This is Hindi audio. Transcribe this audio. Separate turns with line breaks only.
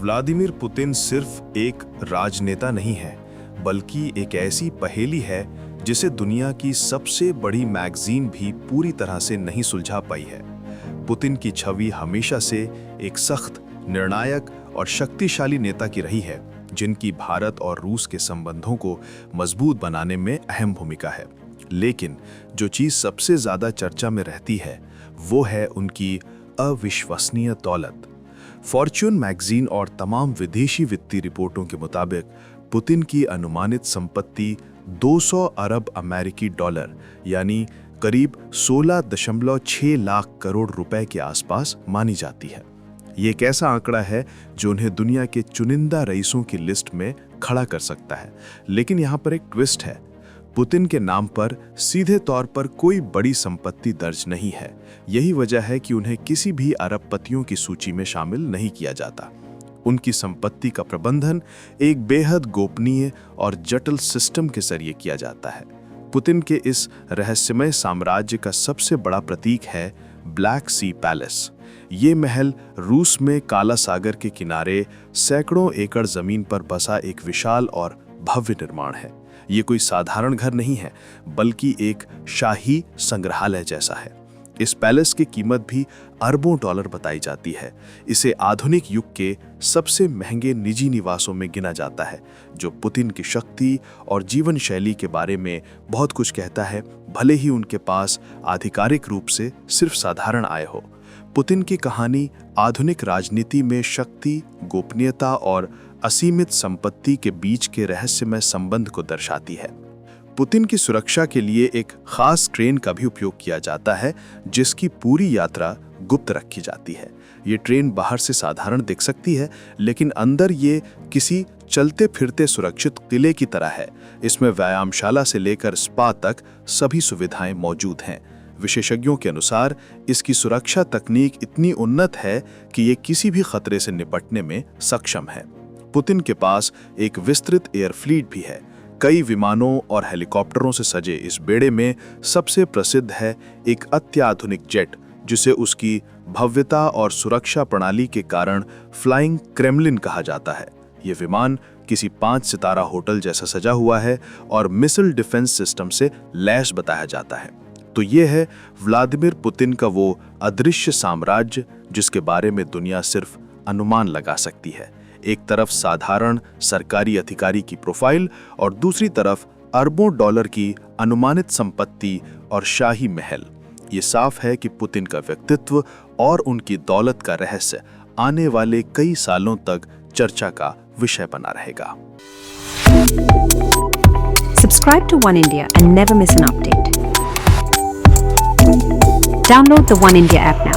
व्लादिमीर पुतिन सिर्फ एक राजनेता नहीं है, बल्कि एक ऐसी पहेली है जिसे दुनिया की सबसे बड़ी मैगजीन भी पूरी तरह से नहीं सुलझा पाई है। पुतिन की छवि हमेशा से एक सख्त, निर्णायक और शक्तिशाली नेता की रही है, जिनकी भारत और रूस के संबंधों को मजबूत बनाने में अहम भूमिका है। लेकिन जो चीज़ सबसे ज़्यादा चर्चा में रहती है, वो है उनकी अविश्वसनीय दौलत। फॉर्च्यून मैगजीन और तमाम विदेशी वित्तीय रिपोर्टों के मुताबिक पुतिन की अनुमानित संपत्ति 200 अरब अमेरिकी डॉलर यानी करीब 16.6 लाख करोड़ रुपए के आसपास मानी जाती है। ये एक ऐसा आंकड़ा है जो उन्हें दुनिया के चुनिंदा रईसों की लिस्ट में खड़ा कर सकता है। लेकिन यहाँ पर एक ट्विस्ट है। पुतिन के नाम पर सीधे तौर पर कोई बड़ी संपत्ति दर्ज नहीं है। यही वजह है कि उन्हें किसी भी अरबपतियों की सूची में शामिल नहीं किया जाता। उनकी संपत्ति का प्रबंधन एक बेहद गोपनीय और जटिल सिस्टम के जरिए किया जाता है। पुतिन के इस रहस्यमय साम्राज्य का सबसे बड़ा प्रतीक है ब्लैक सी पैलेस। ये महल रूस में काला सागर के किनारे सैकड़ों एकड़ जमीन पर बसा एक विशाल और भव्य निर्माण है। ये कोई साधारण घर नहीं है, बल्कि एक शाही संग्रहालय जैसा है। इस पैलेस की कीमत भी अरबों डॉलर बताई जाती है। इसे आधुनिक युग के सबसे महंगे निजी निवासों में गिना जाता है, जो पुतिन की शक्ति और जीवन शैली के बारे में बहुत कुछ कहता है, भले ही उनके पास आधिकारिक रूप से सिर्फ साधारण आय हो। पुतिन की कहानी आधुनिक राजनीति में शक्ति, गोपनीयता और असीमित संपत्ति के बीच के रहस्यमय संबंध को दर्शाती है। पुतिन की सुरक्षा के लिए एक खास ट्रेन का भी उपयोग किया जाता है, जिसकी पूरी यात्रा गुप्त रखी जाती है। ये ट्रेन बाहर से साधारण दिख सकती है, लेकिन अंदर ये किसी चलते फिरते सुरक्षित किले की तरह है। इसमें व्यायामशाला से लेकर स्पा तक सभी सुविधाएं मौजूद हैं। विशेषज्ञों के अनुसार इसकी सुरक्षा तकनीक इतनी उन्नत है कि ये किसी भी खतरे से निपटने में सक्षम है। पुतिन के पास एक विस्तृत एयर फ्लीट भी है। कई विमानों और हेलीकॉप्टरों से सजे इस बेड़े में सबसे प्रसिद्ध है एक अत्याधुनिक जेट, जिसे उसकी भव्यता और सुरक्षा प्रणाली के कारण फ्लाइंग क्रेमलिन कहा जाता है। ये विमान किसी 5 सितारा होटल जैसा सजा हुआ है और मिसाइल डिफेंस सिस्टम से लैस बताया जाता है। तो ये है व्लादिमीर पुतिन का वो अदृश्य साम्राज्य, जिसके बारे में दुनिया सिर्फ अनुमान लगा सकती है। एक तरफ साधारण सरकारी अधिकारी की प्रोफाइल और दूसरी तरफ अरबों डॉलर की अनुमानित संपत्ति और शाही महल। ये साफ है कि पुतिन का व्यक्तित्व और उनकी दौलत का रहस्य आने वाले कई सालों तक चर्चा का विषय बना रहेगा।
Subscribe to One India and never miss an update. Download the One India app now.